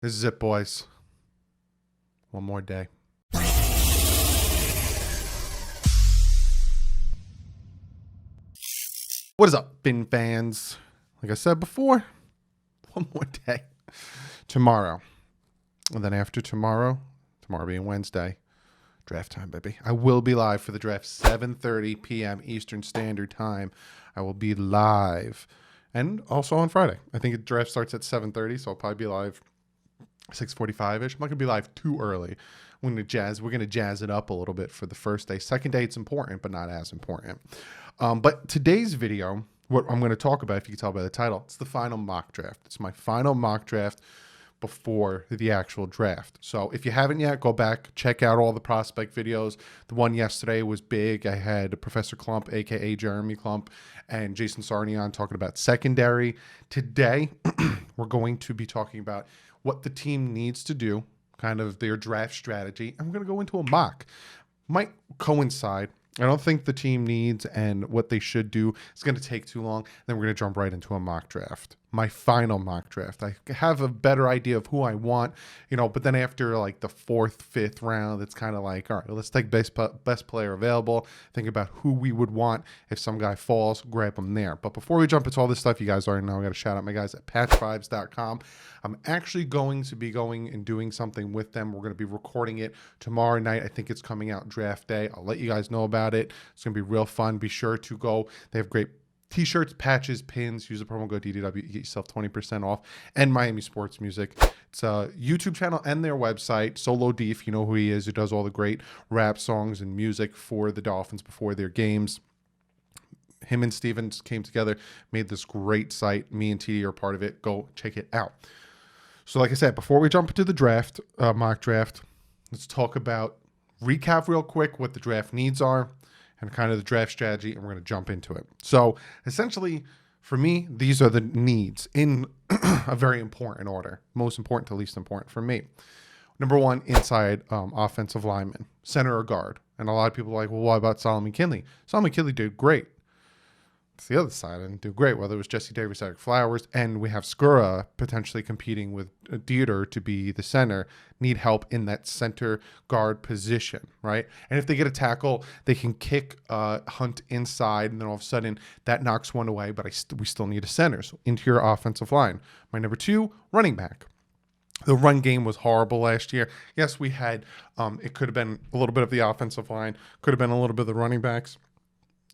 This is it, boys. One more day. What is up, Fin fans? Like I said before, one more day. Tomorrow. And then after tomorrow being Wednesday, draft time, baby. I will be live for the draft, 7:30 p.m. Eastern Standard Time. I will be live. And also on Friday. I think the draft starts at 7:30, so I'll probably be live 6:45-ish. I'm not gonna be live too early. We're gonna jazz it up a little bit for the first day. Second day, it's important, but not as important. But today's video, what I'm gonna talk about, if you can tell by the title, it's the final mock draft. It's my final mock draft before the actual draft. So if you haven't yet, go back, check out all the prospect videos. The one yesterday was big. I had Professor Clump, aka Jeremy Clump, and Jason Sarnion talking about secondary. Today, we're going to be talking about what the team needs to do, kind of their draft strategy. I'm going to go into a mock. Might coincide. I don't think the team needs and what they should do is going to take too long. Then we're going to jump right into a mock draft. My final mock draft. I have a better idea of who I want, but then after like the fourth, fifth round, it's kind of like, all right, let's take best player available. Think about who we would want. If some guy falls, grab him there. But before we jump into all this stuff, you guys already know, I got to shout out my guys at patchvibes.com. I'm actually going to be going and doing something with them. We're going to be recording it tomorrow night. I think it's coming out draft day. I'll let you guys know about it. It's going to be real fun. Be sure to go. They have great T-shirts, patches, pins. Use the promo code DouglieDoWrong. You get yourself 20% off. And Miami Sports Music. It's a YouTube channel and their website. Solo D, if you know who he is, who does all the great rap songs and music for the Dolphins before their games. Him and Stevens came together, made this great site. Me and TD are part of it. Go check it out. So like I said, before we jump into the draft, mock draft, let's talk about, recap real quick what the draft needs are and kind of the draft strategy, and we're going to jump into it. So essentially, for me, these are the needs in a very important order, most important to least important for me. Number one, inside offensive lineman, center or guard. And a lot of people are like, well, what about Solomon Kinley? Solomon Kinley did great. It's the other side and do great, whether it was Jesse Davis, Eric Flowers, and we have Skura potentially competing with Dieter to be the center, need help in that center guard position, right? And if they get a tackle, they can kick Hunt inside, and then all of a sudden that knocks one away, but we still need a center. So interior offensive line. My number two, running back. The run game was horrible last year. Yes, we had, it could have been a little bit of the offensive line, could have been a little bit of the running backs,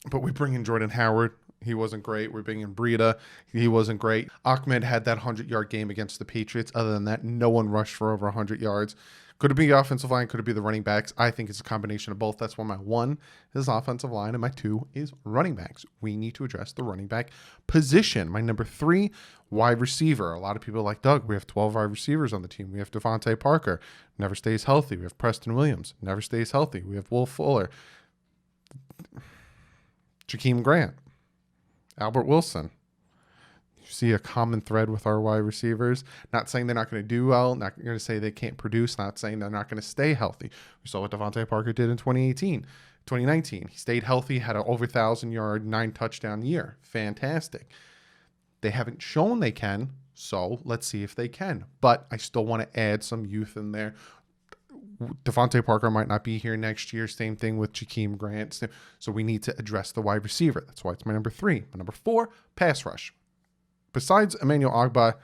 but we bring in Jordan Howard. He wasn't great. We're bringing in Breida. He wasn't great. Ahmed had that 100-yard game against the Patriots. Other than that, no one rushed for over 100 yards. Could it be the offensive line? Could it be the running backs? I think it's a combination of both. That's why my one is offensive line and my two is running backs. We need to address the running back position. My number three, wide receiver. A lot of people are like, Doug, we have 12 wide receivers on the team. We have Devontae Parker, never stays healthy. We have Preston Williams, never stays healthy. We have Will Fuller, Jakeem Grant, Albert Wilson. You see a common thread with our wide receivers. Not saying they're not going to do well. Not going to say they can't produce. Not saying they're not going to stay healthy. We saw what Devontae Parker did in 2019. He stayed healthy, had an over 1,000-yard, 9-touchdown year. Fantastic. They haven't shown they can, so let's see if they can. But I still want to add some youth in there. Devontae Parker might not be here next year. Same thing with Jakeem Grant. So we need to address the wide receiver. That's why it's my number three. My number four, pass rush. Besides Emmanuel Ogbah,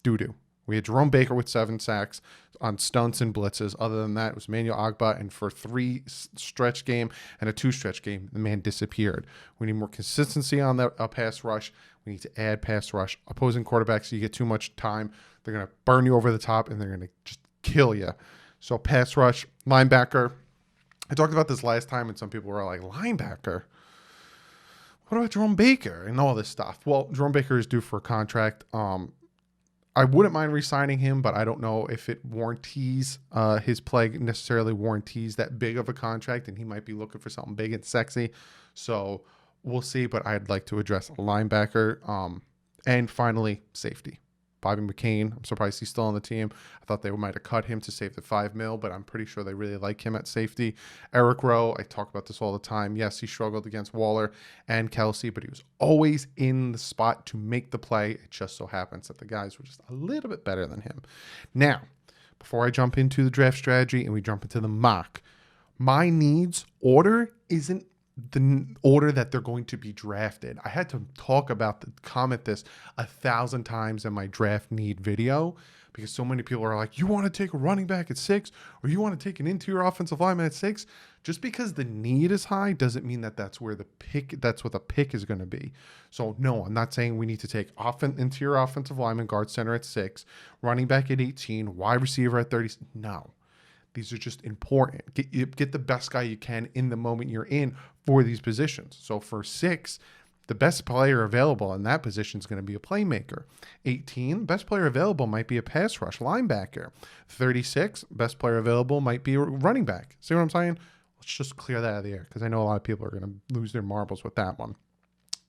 doo-doo. We had Jerome Baker with 7 sacks on stunts and blitzes. Other than that, it was Emmanuel Ogbah, and for 3 stretch game and a 2 stretch game, the man disappeared. We need more consistency on that pass rush. We need to add pass rush. Opposing quarterbacks, you get too much time, they're going to burn you over the top, and they're going to just kill you. So pass rush, linebacker. I talked about this last time, and some people were like, linebacker? What about Jerome Baker and all this stuff? Well, Jerome Baker is due for a contract. I wouldn't mind re-signing him, but I don't know if it warranties his play, necessarily warranties that big of a contract, and he might be looking for something big and sexy. So we'll see, but I'd like to address a linebacker. And finally, safety. Bobby McCain, I'm surprised he's still on the team. I thought they might have cut him to save the $5 million, but I'm pretty sure they really like him at safety. Eric Rowe, I talk about this all the time. Yes, he struggled against Waller and Kelsey, but he was always in the spot to make the play. It just so happens that the guys were just a little bit better than him. Now, before I jump into the draft strategy and we jump into the mock, my needs order isn't the order that they're going to be drafted. I had to comment this 1,000 times in my draft need video because so many people are like, you want to take a running back at 6 or you want to take an interior offensive lineman at 6? Just because the need is high doesn't mean that that's what the pick is going to be. So no, I'm not saying we need to take interior offensive lineman, guard center at 6, running back at 18, wide receiver at 30. No. These are just important. Get the best guy you can in the moment you're in for these positions. So for 6, the best player available in that position is going to be a playmaker. 18, best player available might be a pass rush linebacker. 36, best player available might be a running back. See what I'm saying? Let's just clear that out of the air because I know a lot of people are going to lose their marbles with that one.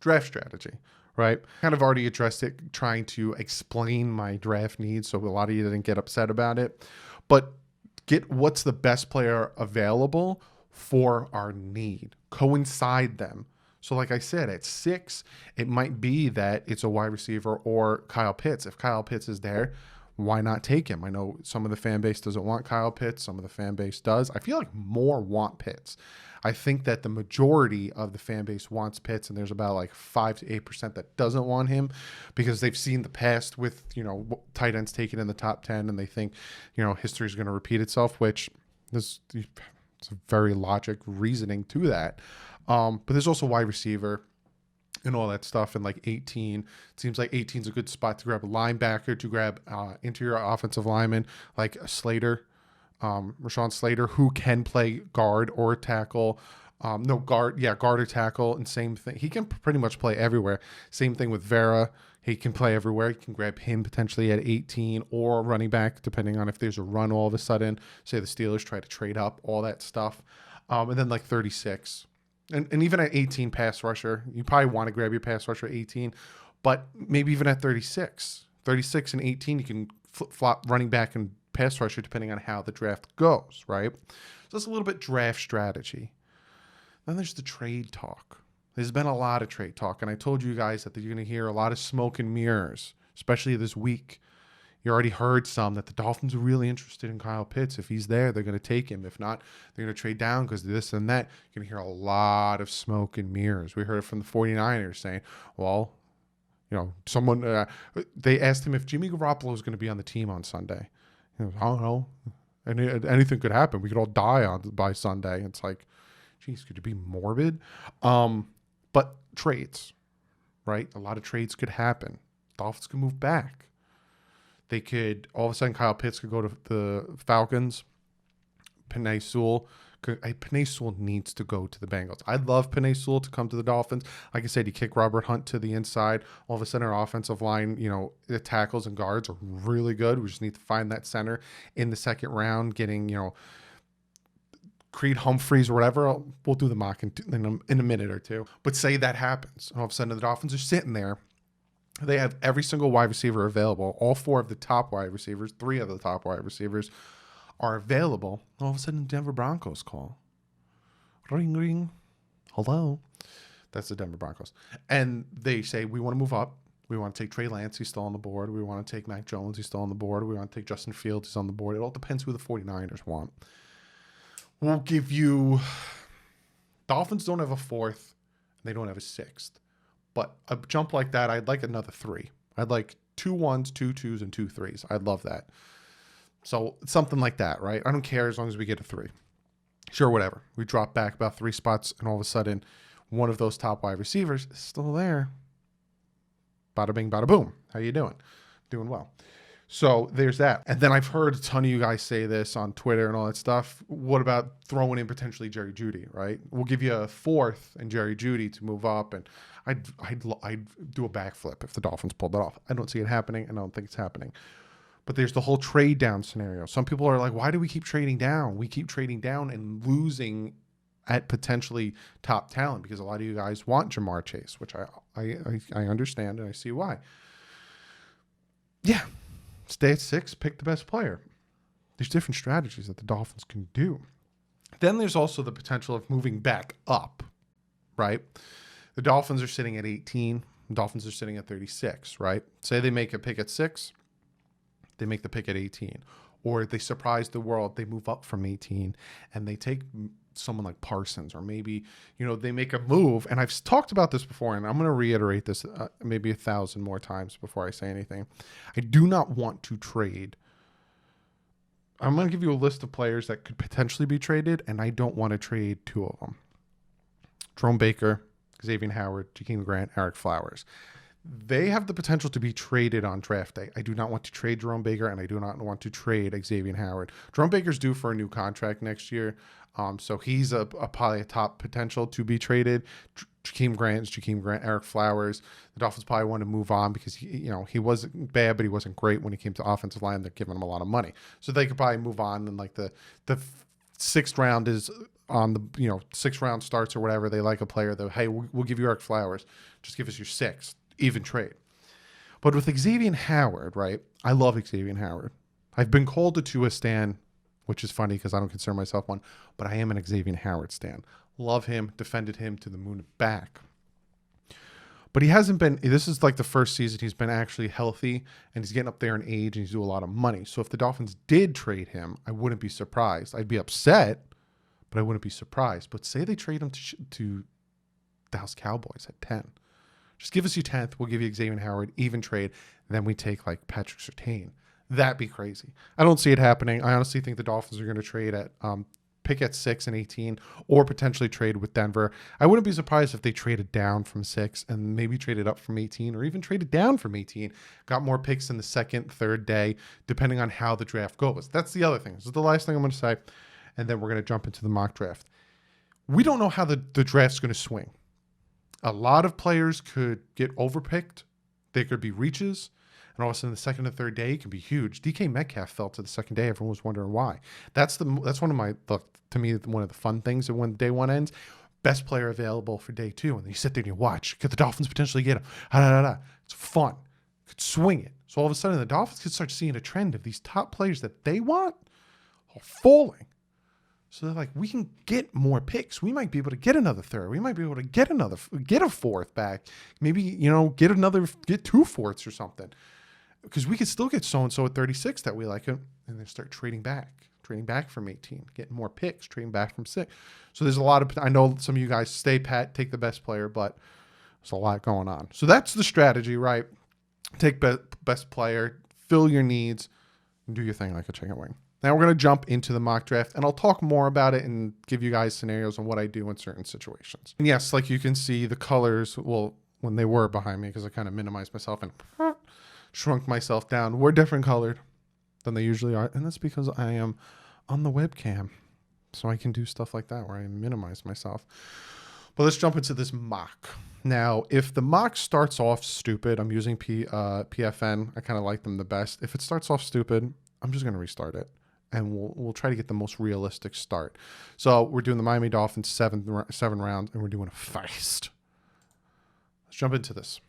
Draft strategy, right? Kind of already addressed it, trying to explain my draft needs, so a lot of you didn't get upset about it. But get what's the best player available for our need. Coincide them. So like I said, at 6, it might be that it's a wide receiver or Kyle Pitts. If Kyle Pitts is there, why not take him? I know some of the fan base doesn't want Kyle Pitts. Some of the fan base does. I feel like more want Pitts. I think that the majority of the fan base wants Pitts, and there's about like 5 to 8% that doesn't want him because they've seen the past with, tight ends taken in the top 10, and they think, history is going to repeat itself, which it's a very logic reasoning to that. But there's also wide receiver and all that stuff. And like 18, it seems like 18 is a good spot to grab a linebacker, to grab interior offensive lineman like Slater. Rashawn Slater, who can play guard or tackle. Guard or tackle, and same thing. He can pretty much play everywhere. Same thing with Vera. He can play everywhere. You can grab him potentially at 18 or running back, depending on if there's a run all of a sudden. Say the Steelers try to trade up, all that stuff. And then like 36. And even at 18, pass rusher. You probably want to grab your pass rusher at 18, but maybe even at 36. 36 and 18, you can flip-flop running back and pass rusher depending on how the draft goes, right? So that's a little bit draft strategy. Then there's the trade talk. There's been a lot of trade talk, and I told you guys that you're going to hear a lot of smoke and mirrors, especially this week. You already heard some that the Dolphins are really interested in Kyle Pitts. If he's there, they're going to take him. If not, they're going to trade down because this and that. You're going to hear a lot of smoke and mirrors. We heard it from the 49ers saying, well, someone, they asked him if Jimmy Garoppolo was going to be on the team on Sunday. He goes, I don't know. Anything could happen. We could all die by Sunday. It's like, geez, could you be morbid? But trades, right? A lot of trades could happen. Dolphins could move back. They could, all of a sudden, Kyle Pitts could go to the Falcons. Penei Sewell needs to go to the Bengals. I'd love Penei Sewell to come to the Dolphins. Like I said, you kick Robert Hunt to the inside. All of a sudden, our offensive line, the tackles and guards are really good. We just need to find that center in the second round, getting, Creed Humphreys or whatever. We'll do the mock in a minute or two. But say that happens. All of a sudden, the Dolphins are sitting there. They have every single wide receiver available. All 4 of the top wide receivers, 3 of the top wide receivers are available. All of a sudden, Denver Broncos call. Ring, ring. Hello. That's the Denver Broncos. And they say, we want to move up. We want to take Trey Lance. He's still on the board. We want to take Mac Jones. He's still on the board. We want to take Justin Fields. He's on the board. It all depends who the 49ers want. We'll give you... Dolphins don't have a 4th. They don't have a 6th. But a jump like that, I'd like another 3. I'd like 2 1s, 2 2s, and 2 3s. I'd love that. So something like that, right? I don't care as long as we get a 3. Sure, whatever. We drop back about 3 spots, and all of a sudden, one of those top wide receivers is still there. Bada bing, bada boom. How you doing? Doing well. So there's that. And then I've heard a ton of you guys say this on Twitter and all that stuff. What about throwing in potentially Jerry Jeudy, right? We'll give you a 4th and Jerry Jeudy to move up, and I'd do a backflip if the Dolphins pulled that off. I don't see it happening, and I don't think it's happening. But there's the whole trade down scenario. Some people are like, why do we keep trading down? We keep trading down and losing at potentially top talent because a lot of you guys want Jamar Chase, which I understand and I see why. Yeah, stay at 6, pick the best player. There's different strategies that the Dolphins can do. Then there's also the potential of moving back up, right? The Dolphins are sitting at 18. The Dolphins are sitting at 36, right? Say they make a pick at 6, they make the pick at 18. Or they surprise the world, they move up from 18 and they take someone like Parsons, or maybe, they make a move. And I've talked about this before, and I'm going to reiterate this maybe 1,000 more times before I say anything. I do not want to trade. I'm going to give you a list of players that could potentially be traded, and I don't want to trade 2 of them. Jerome Baker, Xavier Howard, Jakeem Grant, Eric Flowers. They have the potential to be traded on draft day. I do not want to trade Jerome Baker, and I do not want to trade Xavier Howard. Jerome Baker's due for a new contract next year, so he's probably a top potential to be traded. Jakeem Grant, Eric Flowers. The Dolphins probably want to move on because he wasn't bad, but he wasn't great when it came to offensive line. They're giving him a lot of money, so they could probably move on. And like the 6th round is on the 6th round starts or whatever. They like a player that, hey, we'll give you Eric Flowers, just give us your 6th, even trade. But with Xavier Howard, right? I love Xavier Howard. I've been called a Tua stan, which is funny because I don't consider myself one, but I am an Xavier Howard stan. Love him, defended him to the moon and back. But he hasn't been, this is like the first season he's been actually healthy, and he's getting up there in age, and he's doing a lot of money. So if the Dolphins did trade him, I wouldn't be surprised. I'd be upset, but I wouldn't be surprised. But say they trade him to Dallas Cowboys at 10. Just give us your 10th. We'll give you Xavier Howard, even trade. And then we take like Patrick Surtain. That'd be crazy. I don't see it happening. I honestly think the Dolphins are going to trade at pick at 6 and 18, or potentially trade with Denver. I wouldn't be surprised if they traded down from 6 and maybe traded up from 18, or even traded down from 18, got more picks in the 2nd, 3rd day, depending on how the draft goes. That's the other thing. This is the last thing I'm going to say, and then we're going to jump into the mock draft. We don't know how the draft's going to swing. A lot of players could get overpicked. They could be reaches. And all of a sudden, the 2nd and 3rd day, it can be huge. DK Metcalf fell to the 2nd day. Everyone was wondering why. That's one of my, to me, one of the fun things of when day 1 ends. Best player available for day 2. And then you sit there and you watch. Could the Dolphins potentially get him? It's fun. Could swing it. So all of a sudden, the Dolphins could start seeing a trend of these top players that they want are falling. So they're like, we can get more picks. We might be able to get another 3rd. We might be able to get a 4th back. Maybe, get 2 4ths or something. Because we could still get so-and-so at 36 that we like him, and then start trading back from 18, getting more picks, trading back from 6. So there's a lot of, I know some of you guys stay pat, take the best player, but there's a lot going on. So that's the strategy, right? Take best player, fill your needs, and do your thing like a chicken wing. Now we're going to jump into the mock draft, and I'll talk more about it and give you guys scenarios on what I do in certain situations. And yes, like you can see, the colors, well, when they were behind me, because I kind of minimized myself and shrunk myself down, were different colored than they usually are. And that's because I am on the webcam. So I can do stuff like that where I minimize myself. But let's jump into this mock. Now, if the mock starts off stupid, I'm using PFN. I kind of like them the best. If it starts off stupid, I'm just going to restart it. And we'll try to get the most realistic start. So we're doing the Miami Dolphins 7 rounds, and we're doing a feist. Let's jump into this.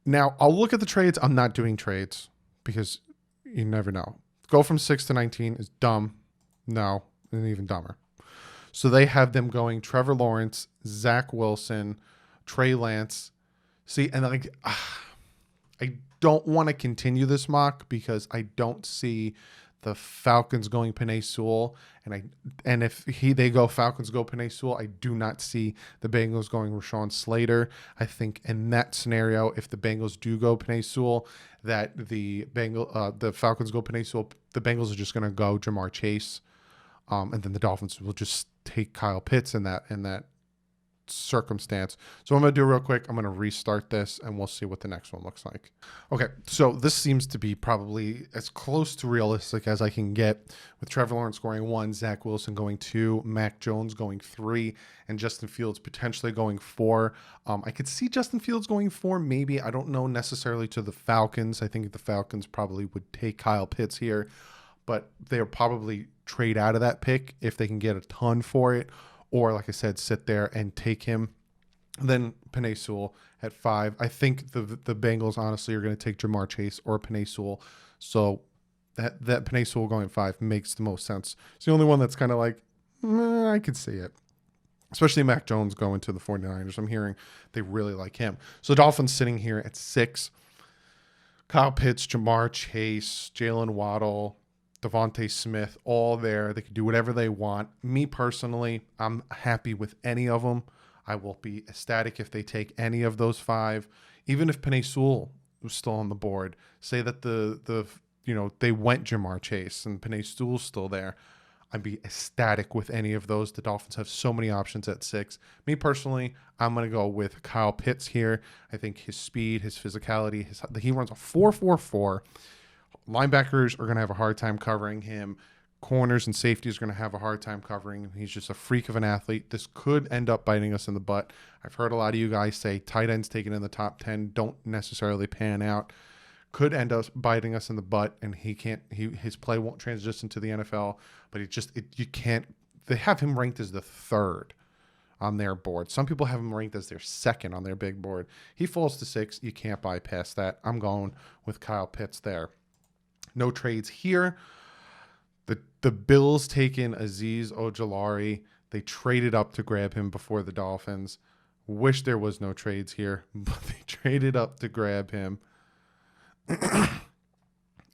Now, I'll look at the trades. I'm not doing trades because you never know. Go from 6 to 19 is dumb. No, and even dumber. So they have them going Trevor Lawrence, Zach Wilson, Trey Lance. See, and I don't want to continue this mock because I don't see the Falcons going Penei Sewell, and if they go Falcons go Penei Sewell, I do not see the Bengals going Rashawn Slater. I think in that scenario, if the Bengals do go Penei Sewell, that the Falcons go Penei Sewell, the Bengals are just going to go Jamar Chase, and then the Dolphins will just take Kyle Pitts in that circumstance. So I'm going to do real quick. I'm going to restart this and we'll see what the next one looks like. Okay, so this seems to be probably as close to realistic as I can get, with Trevor Lawrence scoring 1, Zach Wilson going 2, Mac Jones going 3, and Justin Fields potentially going 4. I could see Justin Fields going 4, maybe. I don't know necessarily to the Falcons. I think the Falcons probably would take Kyle Pitts here, but they'll probably trade out of that pick if they can get a ton for it. Or, like I said, sit there and take him, then Penei Sewell, at 5. I think the Bengals honestly are going to take Jamar Chase or Penei Sewell. So that Penei Sewell going at 5 makes the most sense. It's the only one that's kind of like, I could see it. Especially Mac Jones going to the 49ers. I'm hearing they really like him. So the Dolphins sitting here at 6. Kyle Pitts, Jamar Chase, Jalen Waddle, Devontae Smith, all there. They can do whatever they want. Me personally, I'm happy with any of them. I will be ecstatic if they take any of those 5. Even if Penei Sewell was still on the board, say that they went Jamar Chase and Penei Sewell's still there, I'd be ecstatic with any of those. The Dolphins have so many options at 6. Me personally, I'm going to go with Kyle Pitts here. I think his speed, his physicality, he runs a 4.44. Linebackers are going to have a hard time covering him. Corners and safeties are going to have a hard time covering him. He's just a freak of an athlete. This could end up biting us in the butt. I've heard a lot of you guys say tight ends taken in the top 10 don't necessarily pan out. Could end up biting us in the butt, and his play won't transition to the NFL. But you can't. They have him ranked as the 3rd on their board. Some people have him ranked as their 2nd on their big board. He falls to 6. You can't bypass that. I'm going with Kyle Pitts there. No trades here. The Bills taken Azeez Ojulari. They traded up to grab him before the Dolphins. Wish there was no trades here, but they traded up to grab him.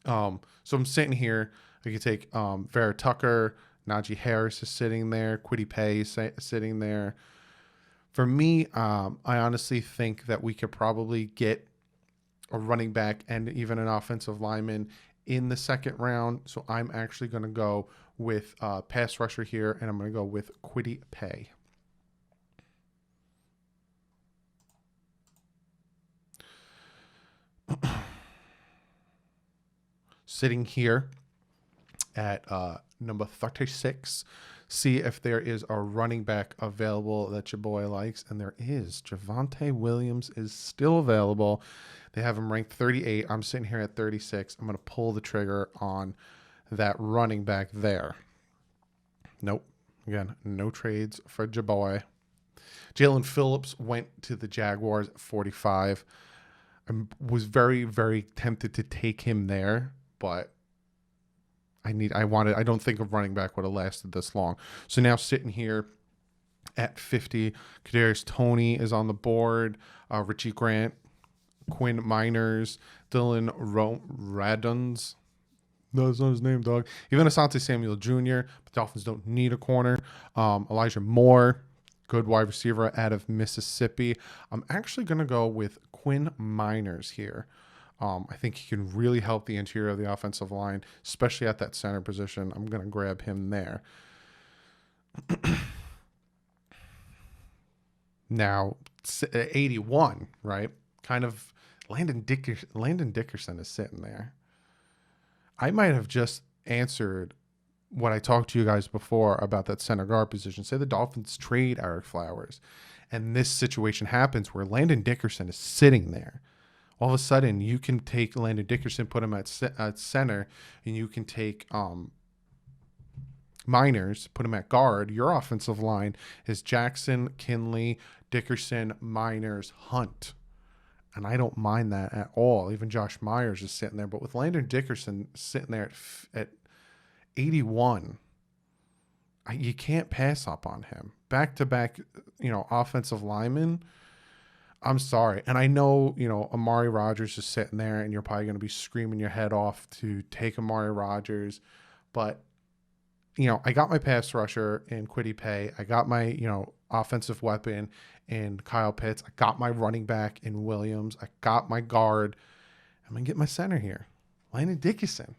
So I'm sitting here. I could take Vera Tucker, Najee Harris is sitting there, Kwity Paye is sitting there. For me, I honestly think that we could probably get a running back and even an offensive lineman in the 2nd round. So I'm actually going to go with pass rusher here, and I'm going to go with Kwity Paye. Sitting here at number 36, see if there is a running back available that your boy likes, and there is. Javonte Williams is still available. They have him ranked 38. I'm sitting here at 36. I'm going to pull the trigger on that running back there. Nope. Again, no trades for your boy. Jalen Phillips went to the Jaguars at 45. I was very, very tempted to take him there, but I don't think a running back would have lasted this long. So now sitting here at 50, Kadarius Toney is on the board. Richie Grant, Quinn Miners, Dylan Raduns. No, that's not his name, dog. Even Asante Samuel Jr. But Dolphins don't need a corner. Elijah Moore, good wide receiver out of Mississippi. I'm actually going to go with Quinn Miners here. I think he can really help the interior of the offensive line, especially at that center position. I'm going to grab him there. Now, 81, right? Kind of Landon Dickerson is sitting there. I might have just answered what I talked to you guys before about that center guard position. Say the Dolphins trade Eric Flowers, and this situation happens where Landon Dickerson is sitting there. All of a sudden, you can take Landon Dickerson, put him at center, and you can take Miners, put him at guard. Your offensive line is Jackson, Kinley, Dickerson, Miners, Hunt. And I don't mind that at all. Even Josh Myers is sitting there. But with Landon Dickerson sitting there at 81, you can't pass up on him. Back-to-back, offensive linemen. I'm sorry. And I know, Amari Rodgers is sitting there, and you're probably going to be screaming your head off to take Amari Rodgers. But, I got my pass rusher in Kwity Paye. I got my, offensive weapon in Kyle Pitts. I got my running back in Williams. I got my guard. I'm going to get my center here. Landon Dickerson.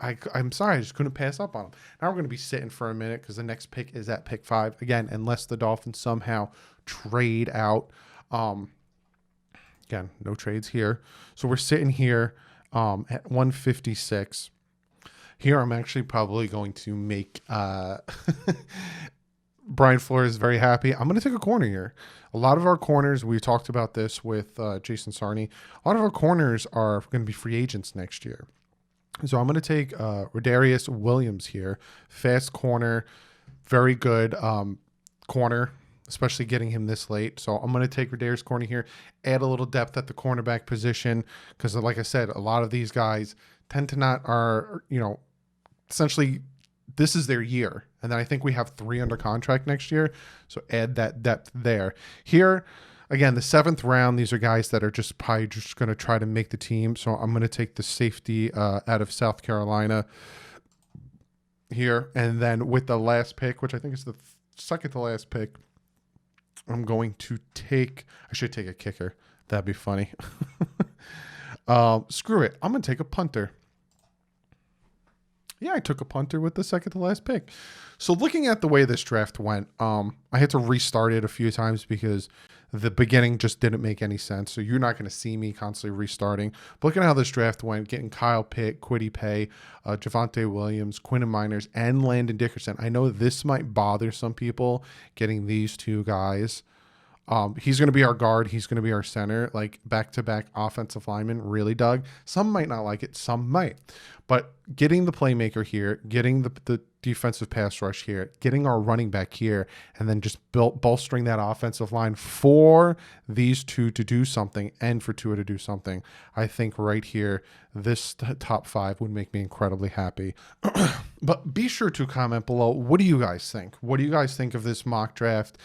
I'm sorry. I just couldn't pass up on him. Now we're going to be sitting for a minute because the next pick is at pick 5. Again, unless the Dolphins somehow trade out. Again, no trades here. So we're sitting here at 156. Here I'm actually probably going to make Brian Flores very happy. I'm going to take a corner here. A lot of our corners, we talked about this with Jason Sarney, a lot of our corners are going to be free agents next year. So I'm going to take Rodarius Williams here. Fast corner, very good corner, especially getting him this late. So I'm going to take Radarius Corner here, add a little depth at the cornerback position, because like I said, a lot of these guys tend to not are, essentially this is their year. And then I think we have 3 under contract next year. So add that depth there. Here, again, the 7th round, these are guys that are just probably just going to try to make the team. So I'm going to take the safety out of South Carolina here. And then with the last pick, which I think is the second to last pick, I'm going to take, I should take a kicker. That'd be funny. Screw it. I'm going to take a punter. Yeah, I took a punter with the second to last pick. So looking at the way this draft went, I had to restart it a few times because the beginning just didn't make any sense. So you're not going to see me constantly restarting. But looking at how this draft went, getting Kyle Pitt, Kwity Paye, Javonte Williams, Quinton Miners, and Landon Dickerson. I know this might bother some people, getting these 2 guys. He's going to be our guard. He's going to be our center, like back-to-back offensive lineman, really, Doug. Some might not like it. Some might. But getting the playmaker here, getting the defensive pass rush here, getting our running back here, and then just bolstering that offensive line for these 2 to do something and for Tua to do something. I think right here, this top 5 would make me incredibly happy. But be sure to comment below. What do you guys think? What do you guys think of this mock draft?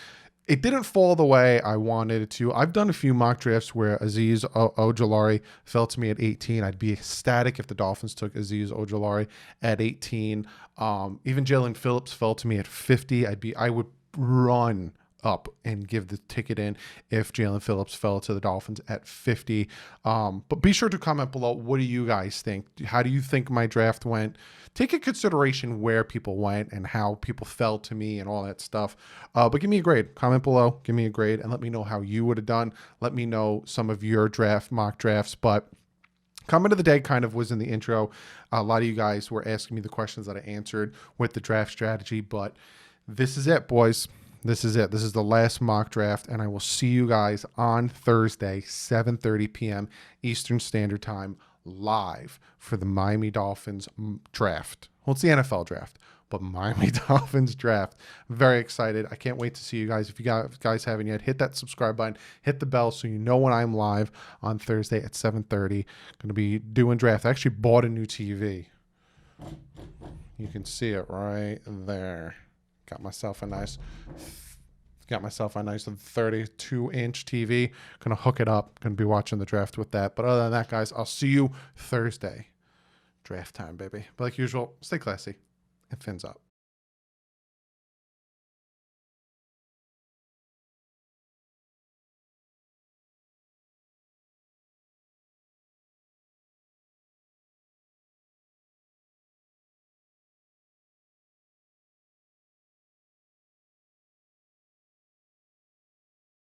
It didn't fall the way I wanted it to. I've done a few mock drafts where Azeez Ojulari fell to me at 18. I'd be ecstatic if the Dolphins took Azeez Ojulari at 18. Even Jalen Phillips fell to me at 50. I would run up and give the ticket in if Jalen Phillips fell to the Dolphins at 50. But be sure to comment below. What do you guys think? How do you think my draft went? Take in consideration where people went and how people fell to me and all that stuff. But give me a grade. Comment below. Give me a grade and let me know how you would have done. Let me know some of your mock drafts. But comment of the day kind of was in the intro. A lot of you guys were asking me the questions that I answered with the draft strategy. But this is it, boys. This is it. This is the last mock draft, and I will see you guys on Thursday, 7:30 p.m. Eastern Standard Time, live for the Miami Dolphins draft. Well, it's the NFL draft, but Miami Dolphins draft. I'm very excited. I can't wait to see you guys. If you guys haven't yet, hit that subscribe button, hit the bell so you know when I'm live on Thursday at 7:30. Going to be doing draft. I actually bought a new TV. You can see it right there. Got myself a nice 32-inch TV. Gonna hook it up. Gonna be watching the draft with that. But other than that, guys, I'll see you Thursday. Draft time, baby. But like usual, stay classy and fins up.